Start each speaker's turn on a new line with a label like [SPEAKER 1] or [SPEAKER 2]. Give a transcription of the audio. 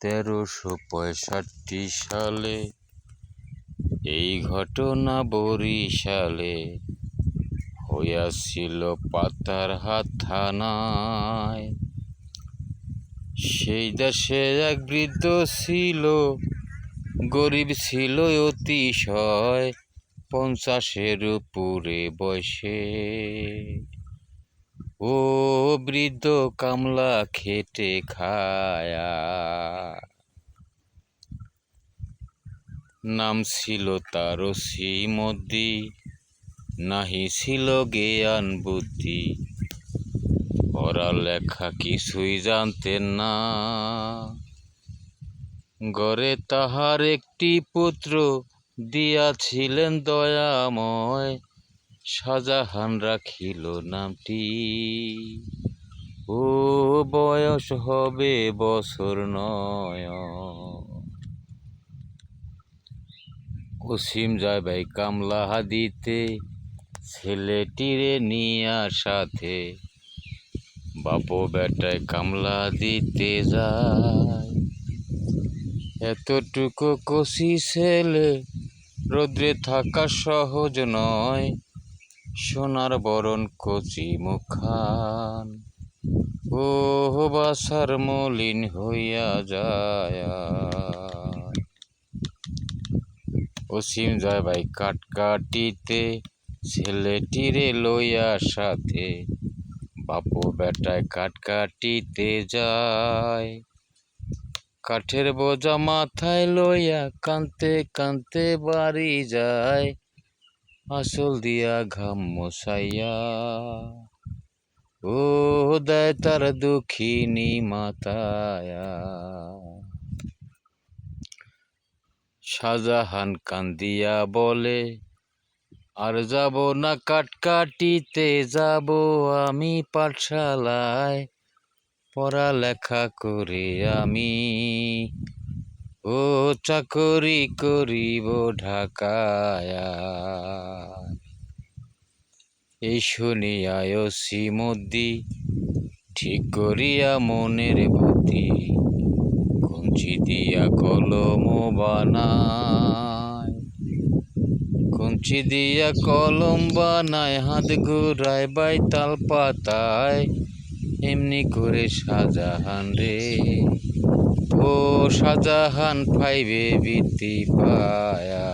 [SPEAKER 1] 1365 সালে এই ঘটনা বরিশালে হইয়াছিল পাতারহাট থানায়। সেই দেশে এক বৃদ্ধ ছিল, গরিব ছিল অতিশয়, 50-এর উপরে বয়সে। ও বৃদ্ধ কামলা খেটে খায়া, নাম ছিল তার শ্রীমতী, নাহি ছিল জ্ঞান বুদ্ধি, পড়ালেখা কিছুই জানতেন না। ঘরে তাহার একটি পুত্র দিয়াছিলেন দয়াময়, শাহজাহান রাখিল নামটি। ও বয়স হবে বছর 9। অসীম যায় ভাই কামলা দিতে, ছেলেটিরে নিয়া সাথে, বাপো বেটায় কামলা দিতে যায়। এতটুকু কচি ছেলে, রৌদ্রে থাকা সহজ নয়, সোনার বরণ কচি মুখখান, ও বাসার মলিন হইয়া যায়। অসীম যায় ভাই কাঠ কাটিতে, ছেলেটিরে লইয়া সাথে, বাপু বেটায় কাঠ কাটিতে যায়। কাঠের বোঝা মাথায় লইয়া কানতে কানতে বাড়ি যায়, আসল দিয়া ঘাম মোছাইয়া। ও দেয় তার দুঃখিনী মাতায়া। শাহজাহান কান্দিয়া বলে, আর যাব না কাঠ কাটিতে, যাব আমি পাঠশালায়, পড়ালেখা করে আমি ও চাকরি করিব ঢাকায়া। এই শুনিয়া শ্রীমতী ঠিক করিয়া মনের বুদ্ধি, কঞ্চি দিয়া কলম বানায়, কঞ্চি দিয়া কলম বানায়, হাত ঘুরায় বাইতাল পাতায়, এমনি করে শাহজাহান রে, ও শাহজাহান 5 বৃত্তি পায়া।